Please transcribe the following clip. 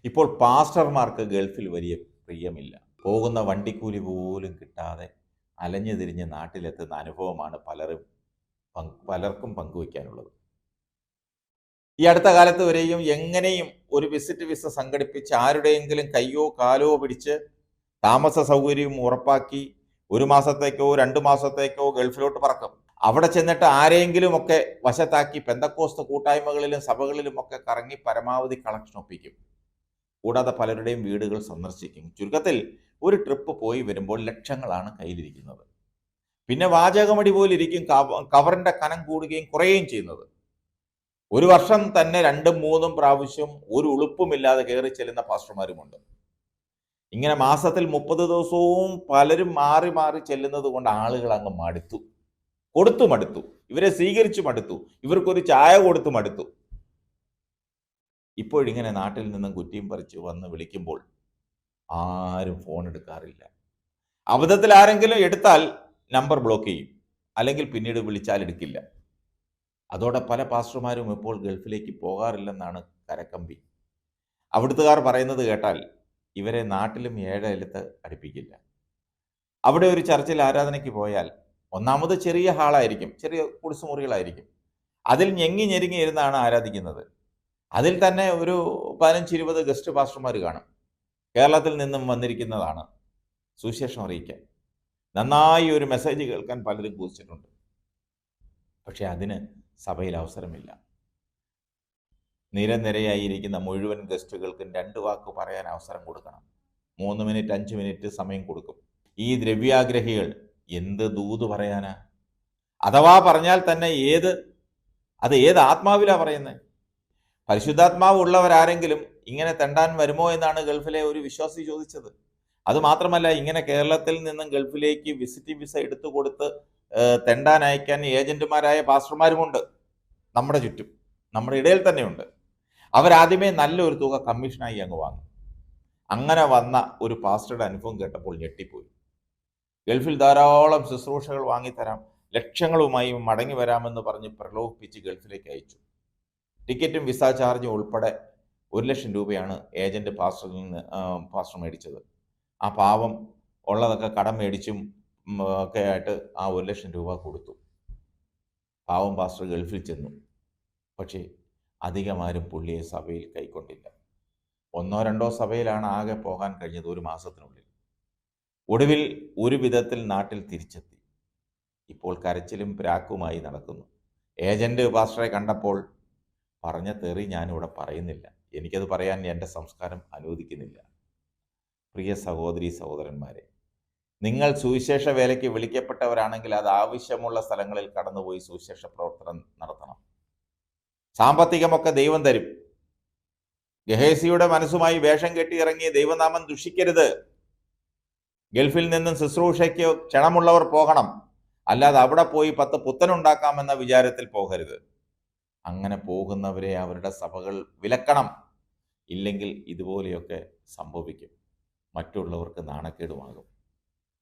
ഇപ്പോൾ പാസ്റ്റർമാർക്ക് ഗൾഫിൽ വലിയ പ്രിയമില്ല. പോകുന്ന വണ്ടിക്കൂലി പോലും കിട്ടാതെ അലഞ്ഞു തിരിഞ്ഞ് നാട്ടിലെത്തുന്ന അനുഭവമാണ് പലർക്കും പങ്കുവയ്ക്കാനുള്ളത്. ഈ അടുത്ത കാലത്ത് വരെയും എങ്ങനെയും ഒരു വിസിറ്റ് വിസ സംഘടിപ്പിച്ച് ആരുടെയെങ്കിലും കയ്യോ കാലോ പിടിച്ച് താമസ സൗകര്യവും ഉറപ്പാക്കി 1 മാസത്തേക്കോ 2 മാസത്തേക്കോ ഗൾഫിലോട്ട് പറക്കും. അവിടെ ചെന്നിട്ട് ആരെങ്കിലുമൊക്കെ വശത്താക്കി പെന്തക്കോസ്ത് കൂട്ടായ്മകളിലും സഭകളിലും ഒക്കെ കറങ്ങി പരമാവധി കളക്ഷൻ ഒപ്പിക്കും. കൂടാതെ പലരുടെയും വീടുകൾ സന്ദർശിക്കും. ചുരുക്കത്തിൽ ഒരു ട്രിപ്പ് പോയി വരുമ്പോൾ ലക്ഷങ്ങളാണ് കയ്യിലിരിക്കുന്നത്. പിന്നെ വാചകമടി പോലിരിക്കും കവറിന്റെ കനം കൂടുകയും കുറയുകയും ചെയ്യുന്നത്. ഒരു വർഷം തന്നെ 2ഉം 3ഉം പ്രാവശ്യം ഒരു ഉളുപ്പുമില്ലാതെ കയറി ചെല്ലുന്ന പാസ്റ്റർമാരുമുണ്ട്. ഇങ്ങനെ മാസത്തിൽ 30 ദിവസവും പലരും മാറി മാറി ചെല്ലുന്നത് കൊണ്ട് ആളുകൾ അങ്ങ് മടുത്തു. ഇവരെ സ്വീകരിച്ചു മടുത്തു. ഇവർക്കൊരു ചായ കൊടുത്തു മടുത്തു. ഇപ്പോഴിങ്ങനെ നാട്ടിൽ നിന്നും കുറ്റിയും പറിച്ച് വന്ന് വിളിക്കുമ്പോൾ ആരും ഫോൺ എടുക്കാറില്ല. അബദ്ധത്തിൽ ആരെങ്കിലും എടുത്താൽ നമ്പർ ബ്ലോക്ക് ചെയ്യും, അല്ലെങ്കിൽ പിന്നീട് വിളിച്ചാൽ എടുക്കില്ല. അതോടെ പല പാസ്റ്റർമാരും ഇപ്പോൾ ഗൾഫിലേക്ക് പോകാറില്ലെന്നാണ് കരക്കമ്പി. അവിടുത്തുകാർ പറയുന്നത് കേട്ടാൽ ഇവരെ നാട്ടിലും ഏഴെഴുത്ത് അടുപ്പിക്കില്ല. അവിടെ ഒരു ചർച്ചിൽ ആരാധനയ്ക്ക് പോയാൽ ഒന്നാമത് ചെറിയ ഹാളായിരിക്കും, ചെറിയ കുടിസുമുറികളായിരിക്കും. അതിൽ ഞെങ്ങി ഞെരുങ്ങി ഇരുന്നാണ് ആരാധിക്കുന്നത്. അതിൽ തന്നെ ഒരു 15-20 ഗസ്റ്റ് പാസ്റ്റർമാർ കാണും. കേരളത്തിൽ നിന്നും വന്നിരിക്കുന്നതാണ് സുവിശേഷം അറിയിക്കാൻ. നന്നായി ഒരു മെസ്സേജ് കേൾക്കാൻ പലരും കുതിച്ചിട്ടുണ്ട്. പക്ഷെ അതിന് സഭയിൽ അവസരമില്ല. നിരനിരയായിരിക്കുന്ന മുഴുവൻ ഗസ്റ്റുകൾക്കും 2 വാക്ക് പറയാൻ അവസരം കൊടുക്കണം. 3 മിനിറ്റ് 5 മിനിറ്റ് സമയം കൊടുക്കും. ഈ ദ്രവ്യാഗ്രഹികൾ എന്ത് ദൂത് പറയാനാ? അഥവാ പറഞ്ഞാൽ തന്നെ ഏത് ആത്മാവിലാ പറയുന്നത്? പരിശുദ്ധാത്മാവ് ഉള്ളവരാരെങ്കിലും ഇങ്ങനെ തെണ്ടാൻ വരുമോ എന്നാണ് ഗൾഫിലെ ഒരു വിശ്വാസി ചോദിച്ചത്. അതുമാത്രമല്ല, ഇങ്ങനെ കേരളത്തിൽ നിന്നും ഗൾഫിലേക്ക് വിസിറ്റ് വിസ എടുത്തു കൊടുത്ത് തെണ്ടാൻ അയക്കാൻ ഏജന്റുമാരായ പാസ്റ്റർമാരുമുണ്ട് നമ്മുടെ ചുറ്റും, നമ്മുടെ ഇടയിൽ തന്നെയുണ്ട്. അവരാദ്യമേ നല്ലൊരു തുക കമ്മീഷനായി അങ്ങ് വാങ്ങും. അങ്ങനെ വന്ന ഒരു പാസ്റ്ററുടെ അനുഭവം കേട്ടപ്പോൾ ഞെട്ടിപ്പോയി. ഗൾഫിൽ ധാരാളം ശുശ്രൂഷകൾ വാങ്ങിത്തരാം, ലക്ഷങ്ങളുമായി മടങ്ങി വരാമെന്ന് പറഞ്ഞ് പ്രലോഭിപ്പിച്ച് ഗൾഫിലേക്ക് അയച്ചു. ടിക്കറ്റും വിസ ചാർജും ഉൾപ്പെടെ 1 ലക്ഷം രൂപയാണ് ഏജന്റ് പാസ്റ്റർ മേടിച്ചത്. ആ പാവം ഉള്ളതൊക്കെ കടം മേടിച്ചും ഒക്കെ ആയിട്ട് ആ 1 ലക്ഷം രൂപ കൊടുത്തു. പാവം പാസ്റ്റർ ഗൾഫിൽ ചെന്നു. പക്ഷേ അധികം ആരും പുള്ളിയെ സഭയിൽ കൈക്കൊണ്ടില്ല. 1-2 സഭയിലാണ് ആകെ പോകാൻ കഴിഞ്ഞത് 1 മാസത്തിനുള്ളിൽ. ഒടുവിൽ ഒരു വിധത്തിൽ നാട്ടിൽ തിരിച്ചെത്തി. ഇപ്പോൾ കരച്ചിലും പ്രാക്കുമായി നടക്കുന്നു. ഏജന്റ് പാസ്റ്ററെ കണ്ടപ്പോൾ പറഞ്ഞ തെറി ഞാനിവിടെ പറയുന്നില്ല. എനിക്കത് പറയാൻ എൻ്റെ സംസ്കാരം അനുവദിക്കുന്നില്ല. പ്രിയ സഹോദരീ സഹോദരന്മാരെ, നിങ്ങൾ സുവിശേഷ വേലയ്ക്ക് വിളിക്കപ്പെട്ടവരാണെങ്കിൽ അത് ആവശ്യമുള്ള സ്ഥലങ്ങളിൽ കടന്നുപോയി സുവിശേഷ പ്രവർത്തനം നടത്തണം. സാമ്പത്തികമൊക്കെ ദൈവം തരും. ഗഹേസിയുടെ മനസ്സുമായി വേഷം കെട്ടി ഇറങ്ങി ദൈവനാമം ദുഷിക്കരുത്. ഗൾഫിൽ നിന്നും ശുശ്രൂഷയ്ക്ക് ക്ഷണമുള്ളവർ പോകണം, അല്ലാതെ അവിടെ പോയി 10 പുത്തനുണ്ടാക്കാമെന്ന വിചാരത്തിൽ പോകരുത്. അങ്ങനെ പോകുന്നവരെ അവരുടെ സഭകൾ വിലക്കണം. ഇല്ലെങ്കിൽ ഇതുപോലെയൊക്കെ സംഭവിക്കും. മറ്റുള്ളവർക്ക് നാണക്കേടുമാകും.